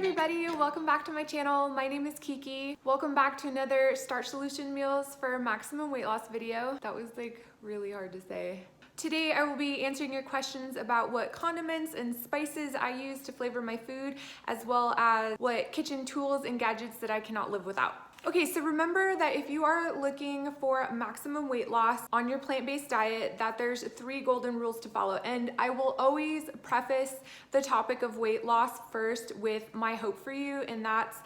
everybody, welcome back to my channel. My name is Kiki. Welcome back to another Starch Solution meals for maximum weight loss video. That was like really hard to say. Today I will be answering your questions about what condiments and spices I use to flavor my food, as well as what kitchen tools and gadgets that I cannot live without. Okay, so remember that if you are looking for maximum weight loss on your plant-based diet, that there's 3 golden rules to follow. And I will always preface the topic of weight loss first with my hope for you, and that's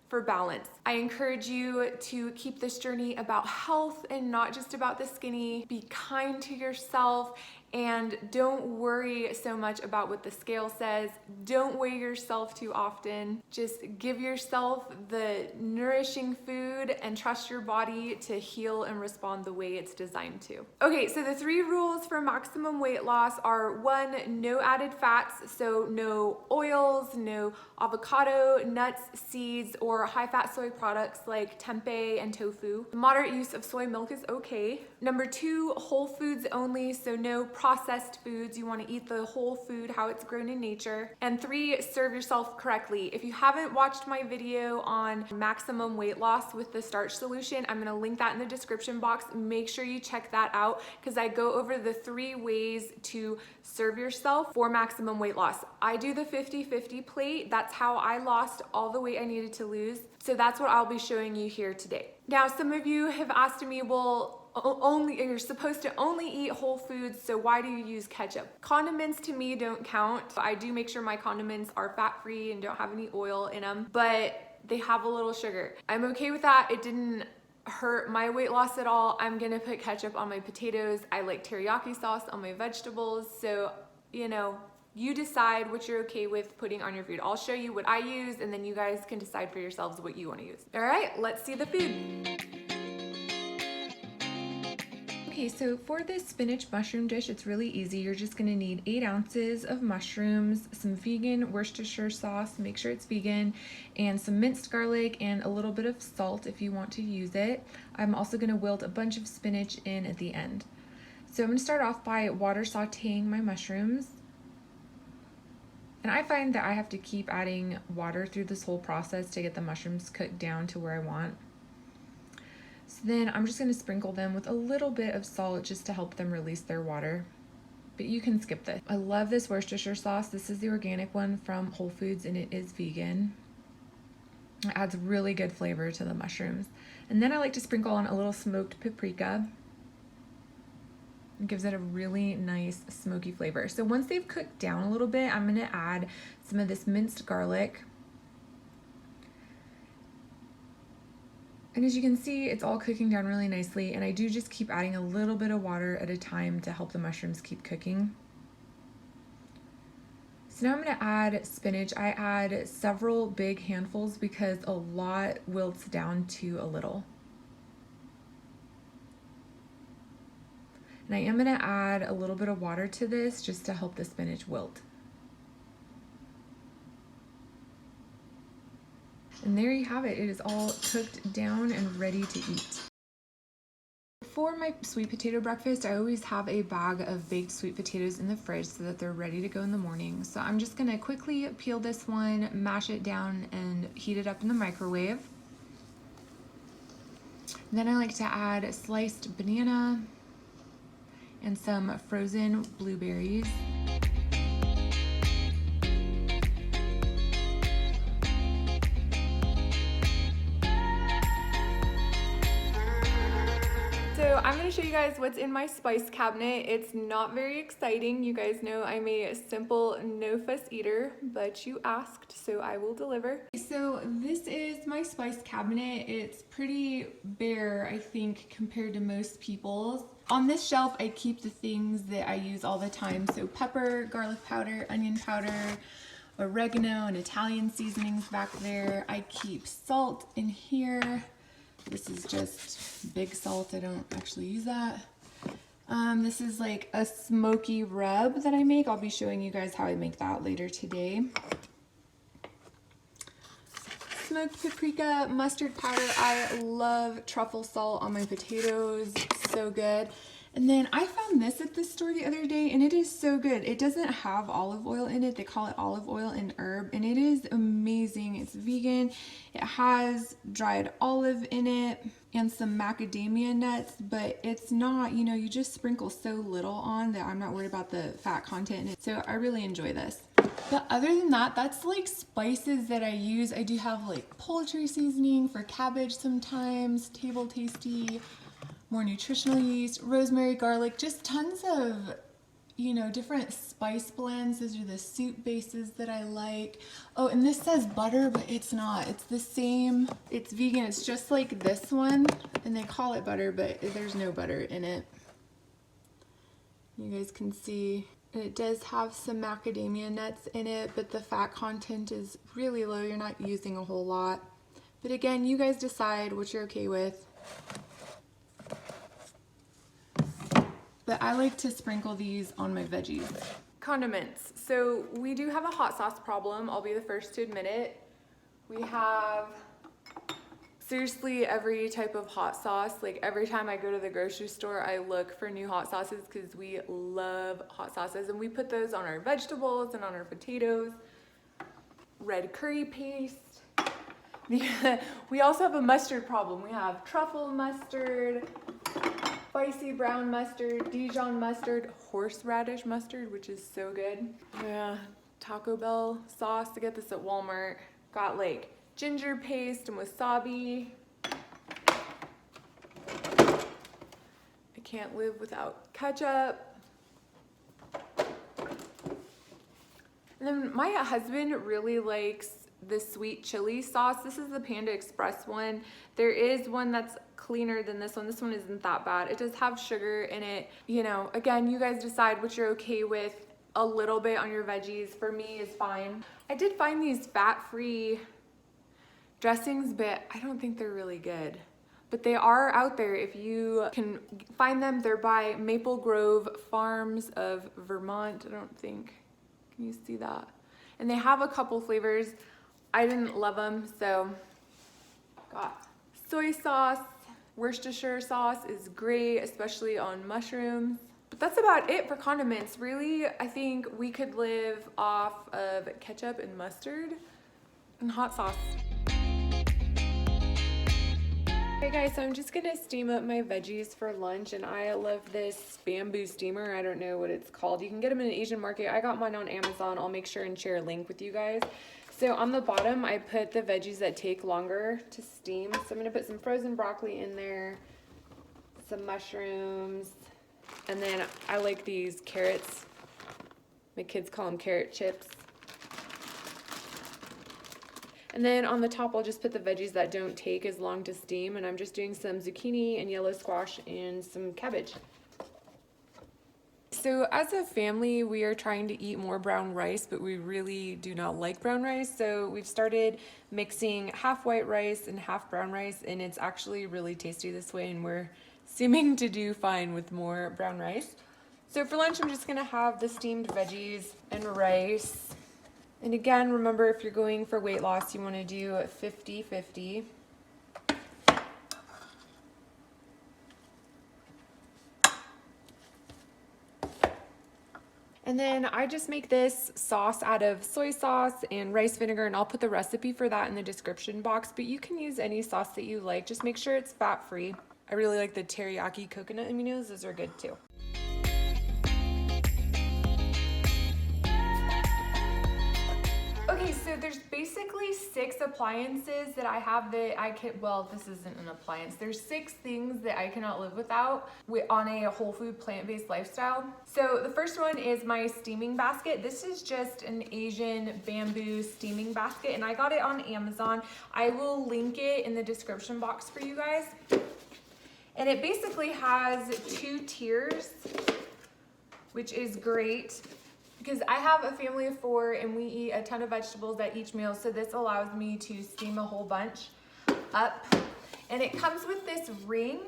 for balance. I encourage you to keep this journey about health and not just about the skinny. Be kind to yourself and don't worry so much about what the scale says. Don't weigh yourself too often. Just give yourself the nourishing food and trust your body to heal and respond the way it's designed to. Okay, so the 3 rules for maximum weight loss are 1, no added fats, so no oils, no avocado, nuts, seeds, or high-fat soy products like tempeh and tofu. Moderate use of soy milk is okay. Number 2, whole foods only, so no processed foods. You want to eat the whole food, how it's grown in nature. And 3, serve yourself correctly. If you haven't watched my video on maximum weight loss with the Starch Solution, I'm going to link that in the description box. Make sure you check that out because I go over the 3 ways to serve yourself for maximum weight loss. I do the 50-50 plate. That's how I lost all the weight I needed to lose. So that's what I'll be showing you here today. Now, some of you have asked me, well, you're supposed to only eat whole foods, so why do you use ketchup? Condiments to me don't count. I do make sure my condiments are fat-free and don't have any oil in them, but they have a little sugar. I'm okay with that. It didn't hurt my weight loss at all. I'm gonna put ketchup on my potatoes. I like teriyaki sauce on my vegetables, so you know, you decide what you're okay with putting on your food. I'll show you what I use and then you guys can decide for yourselves what you want to use. All right, let's see the food. Okay, so for this spinach mushroom dish, it's really easy. You're just gonna need 8 ounces of mushrooms, some vegan Worcestershire sauce, make sure it's vegan, and some minced garlic and a little bit of salt if you want to use it. I'm also gonna wilt a bunch of spinach in at the end. So I'm gonna start off by water sauteing my mushrooms. And I find that I have to keep adding water through this whole process to get the mushrooms cooked down to where I want. So then I'm just going to sprinkle them with a little bit of salt just to help them release their water. But you can skip this. I love this Worcestershire sauce. This is the organic one from Whole Foods and it is vegan. It adds really good flavor to the mushrooms. And then I like to sprinkle on a little smoked paprika. It gives it a really nice smoky flavor. So once they've cooked down a little bit, I'm going to add some of this minced garlic. And as you can see, it's all cooking down really nicely, and I do just keep adding a little bit of water at a time to help the mushrooms keep cooking. So now I'm going to add spinach. I add several big handfuls because a lot wilts down to a little. And I am going to add a little bit of water to this just to help the spinach wilt. And there you have it. It is all cooked down and ready to eat. For my sweet potato breakfast, I always have a bag of baked sweet potatoes in the fridge so that they're ready to go in the morning. So I'm just going to quickly peel this one, mash it down, and heat it up in the microwave. And then I like to add a sliced banana and some frozen blueberries. So I'm going to show you guys what's in my spice cabinet. It's not very exciting. You guys know I'm a simple, no-fuss eater, but you asked, so I will deliver. So this is my spice cabinet. It's pretty bare, I think, compared to most people's. On this shelf, I keep the things that I use all the time. So pepper, garlic powder, onion powder, oregano, and Italian seasonings back there. I keep salt in here. This is just big salt. I don't actually use that. This is like a Smoky Rub that I make. I'll be showing you guys how I make that later today. Smoked paprika, mustard powder. I love truffle salt on my potatoes. So good. And then I found this at the store the other day, and it is so good. It doesn't have olive oil in it. They call it olive oil and herb, and it is amazing. It's vegan. It has dried olive in it and some macadamia nuts, but it's not, you know, you just sprinkle so little on that I'm not worried about the fat content in it. So I really enjoy this. But other than that, that's like spices that I use. I do have like poultry seasoning for cabbage sometimes, table tasty, more nutritional yeast, rosemary, garlic, just tons of, you know, different spice blends. Those are the soup bases that I like. Oh, and this says butter, but it's not. It's the same. It's vegan. It's just like this one, and they call it butter, but there's no butter in it. You guys can see it does have some macadamia nuts in it, but the fat content is really low. You're not using a whole lot. But again, you guys decide what you're okay with. But I like to sprinkle these on my veggies. Condiments. So we do have a hot sauce problem. I'll be the first to admit it. We have seriously every type of hot sauce. Like every time I go to the grocery store, I look for new hot sauces because we love hot sauces, and we put those on our vegetables and on our potatoes. Red curry paste. We also have a mustard problem. We have truffle mustard, spicy brown mustard, Dijon mustard, horseradish mustard, which is so good. Yeah, Taco Bell sauce. To get this at Walmart. Got like ginger paste and wasabi. I can't live without ketchup. And then my husband really likes the sweet chili sauce. This is the Panda Express one. There is one that's cleaner than this one. This one isn't that bad. It does have sugar in it. You know, again, you guys decide what you're okay with. A little bit on your veggies for me is fine. I did find these fat-free dressings, but I don't think they're really good. But they are out there if you can find them. They're by Maple Grove Farms of Vermont, I don't think. Can you see that? And they have a couple flavors. I didn't love them, so got soy sauce. Worcestershire sauce is great, especially on mushrooms. But that's about it for condiments. Really, I think we could live off of ketchup and mustard and hot sauce. Hey guys, so I'm just gonna steam up my veggies for lunch, and I love this bamboo steamer. I don't know what it's called. You can get them in an Asian market. I got mine on Amazon. I'll make sure and share a link with you guys. So on the bottom, I put the veggies that take longer to steam. So I'm gonna put some frozen broccoli in there, some mushrooms, and then I like these carrots. My kids call them carrot chips. And then on the top, I'll just put the veggies that don't take as long to steam, and I'm just doing some zucchini and yellow squash and some cabbage. So as a family, we are trying to eat more brown rice, but we really do not like brown rice. So we've started mixing half white rice and half brown rice, and it's actually really tasty this way, and we're seeming to do fine with more brown rice. So for lunch, I'm just gonna have the steamed veggies and rice. And again, remember, if you're going for weight loss, you want to do 50-50. And then I just make this sauce out of soy sauce and rice vinegar, and I'll put the recipe for that in the description box, but you can use any sauce that you like. Just make sure it's fat-free. I really like the teriyaki coconut aminos. Those are good too. Okay, so there's basically 6 appliances that I have that I can, well, this isn't an appliance. There's 6 things that I cannot live without on a whole food plant-based lifestyle. So the first one is my steaming basket. This is just an Asian bamboo steaming basket, and I got it on Amazon. I will link it in the description box for you guys. And it basically has 2 tiers, which is great, because I have a family of 4 and we eat a ton of vegetables at each meal, so this allows me to steam a whole bunch up. And it comes with this ring,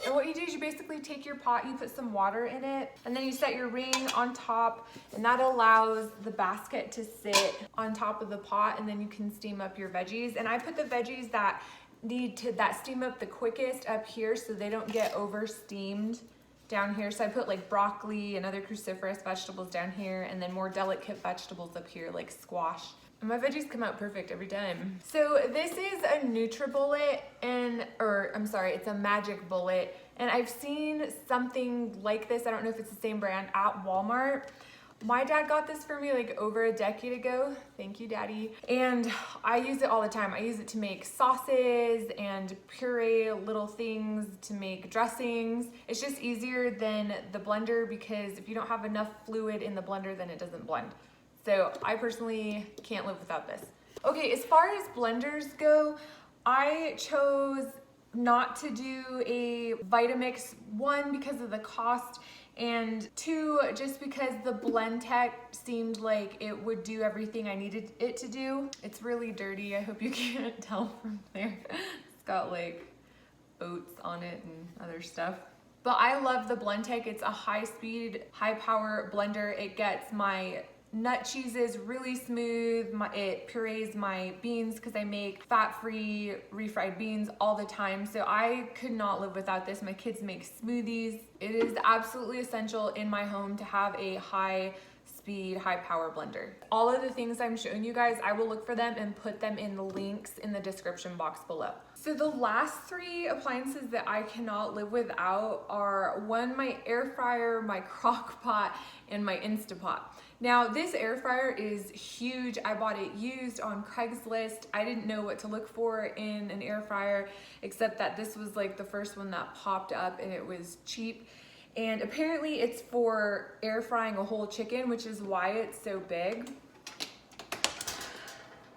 and what you do is you basically take your pot, you put some water in it, and then you set your ring on top, and that allows the basket to sit on top of the pot, and then you can steam up your veggies. And I put the veggies that steam up the quickest up here so they don't get over steamed down here. So I put like broccoli and other cruciferous vegetables down here, and then more delicate vegetables up here like squash. And my veggies come out perfect every time. So this is a NutriBullet, it's a Magic Bullet. And I've seen something like this, I don't know if it's the same brand, at Walmart. My dad got this for me like over a decade ago. Thank you, Daddy. And I use it all the time. I use it to make sauces and puree little things, to make dressings. It's just easier than the blender because if you don't have enough fluid in the blender, then it doesn't blend. So I personally can't live without this. Okay, as far as blenders go, I chose not to do a Vitamix, one, because of the cost, and two, just because the Blendtec seemed like it would do everything I needed it to do. It's really dirty. I hope you can't tell from there. It's got like oats on it and other stuff. But I love the Blendtec. It's a high-speed, high-power blender. It gets my nut cheeses really smooth. It purees my beans because I make fat-free refried beans all the time. So I could not live without this. My kids make smoothies. It is absolutely essential in my home to have a high-speed, high-power blender. All of the things I'm showing you guys, I will look for them and put them in the links in the description box below. So the last three appliances that I cannot live without are my air fryer, my Crockpot, and my Instantpot. Now this air fryer is huge. I bought it used on Craigslist. I didn't know what to look for in an air fryer, except that this was like the first one that popped up and it was cheap. And apparently it's for air frying a whole chicken, which is why it's so big.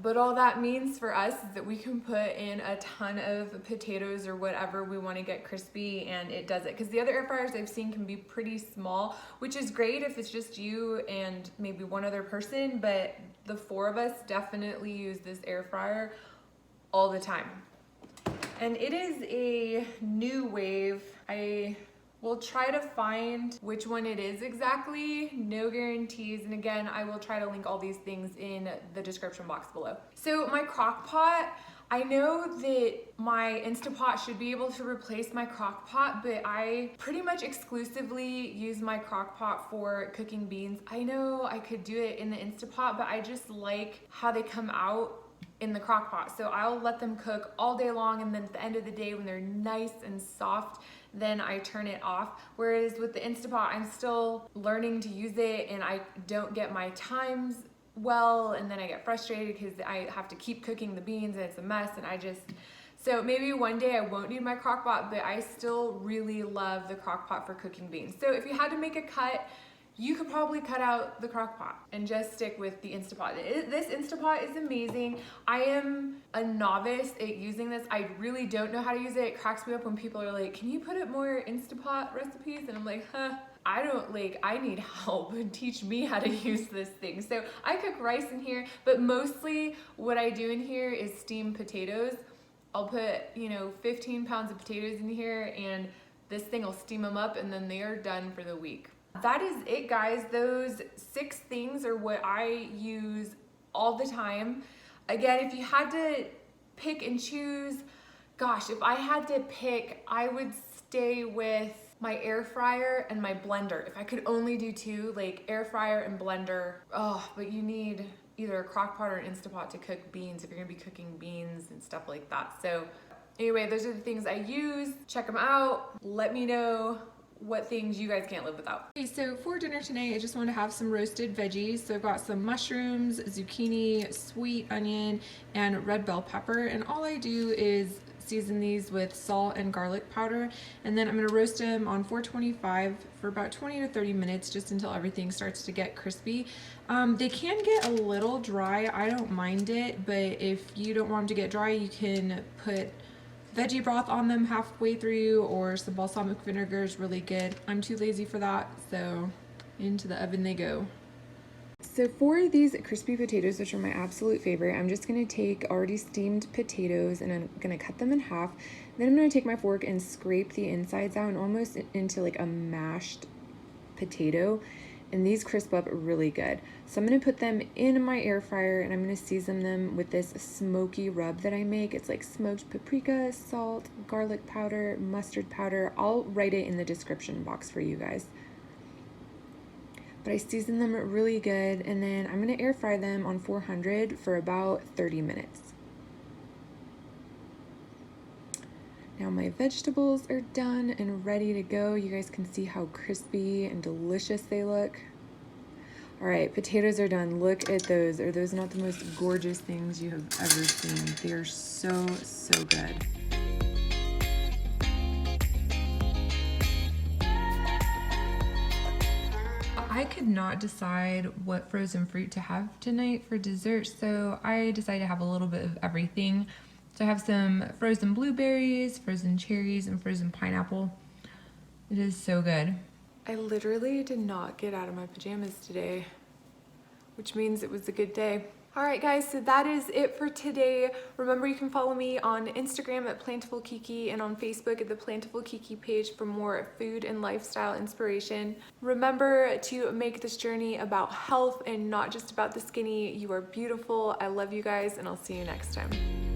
But all that means for us is that we can put in a ton of potatoes or whatever we want to get crispy, and it does it. Because the other air fryers I've seen can be pretty small, which is great if it's just you and maybe one other person, but the four of us definitely use this air fryer all the time. And it is a Nuwave. We'll try to find which one it is exactly, no guarantees. And again, I will try to link all these things in the description box below. So my Crockpot, I know that my Instantpot should be able to replace my Crockpot, but I pretty much exclusively use my Crockpot for cooking beans. I know I could do it in the Instantpot, but I just like how they come out in the Crockpot. So I'll let them cook all day long, and then at the end of the day when they're nice and soft, then I turn it off. Whereas with the Instantpot, I'm still learning to use it and I don't get my times well, and then I get frustrated because I have to keep cooking the beans and it's a mess, and so maybe one day I won't need my Crockpot, but I still really love the Crockpot for cooking beans. So if you had to make a cut, you could probably cut out the Crockpot and just stick with the Instantpot. This Instantpot is amazing. I am a novice at using this. I really don't know how to use it. It cracks me up when people are like, can you put up more Instantpot recipes? And I'm like, I need help and teach me how to use this thing. So I cook rice in here, but mostly what I do in here is steam potatoes. I'll put, 15 pounds of potatoes in here, and this thing will steam them up, and then they are done for the week. That is it, guys. Those 6 things are what I use all the time. Again, if you had to pick and choose, gosh, if I had to pick, I would stay with my air fryer and my blender. If I could only do 2, like air fryer and blender, but you need either a Crockpot or an Instantpot to cook beans if you're gonna be cooking beans and stuff like that. So anyway, those are the things I use. Check them out. Let me know what things you guys can't live without. Okay, so for dinner today, I just want to have some roasted veggies. So I've got some mushrooms, zucchini, sweet onion, and red bell pepper. And all I do is season these with salt and garlic powder. And then I'm going to roast them on 425 for about 20 to 30 minutes, just until everything starts to get crispy. They can get a little dry. I don't mind it, but if you don't want them to get dry, you can put veggie broth on them halfway through, or some balsamic vinegar is really good. I'm too lazy for that, so into the oven they go. So for these crispy potatoes, which are my absolute favorite, I'm just gonna take already steamed potatoes and I'm gonna cut them in half. Then I'm gonna take my fork and scrape the insides out and almost into like a mashed potato. and these crisp up really good. So I'm gonna put them in my air fryer and I'm gonna season them with this smoky rub that I make. It's like smoked paprika, salt, garlic powder, mustard powder. I'll write it in the description box for you guys. But I season them really good, and then I'm gonna air fry them on 400 for about 30 minutes. Now my vegetables are done and ready to go. You guys can see how crispy and delicious they look. All right, potatoes are done. Look at those. Are those not the most gorgeous things you have ever seen? They are so, so good. I could not decide what frozen fruit to have tonight for dessert, so I decided to have a little bit of everything. So I have some frozen blueberries, frozen cherries, and frozen pineapple. It is so good. I literally did not get out of my pajamas today, which means it was a good day. All right, guys, so that is it for today. Remember, you can follow me on Instagram at Plentiful Kiki and on Facebook at the Plentiful Kiki page for more food and lifestyle inspiration. Remember to make this journey about health and not just about the skinny. You are beautiful. I love you guys, and I'll see you next time.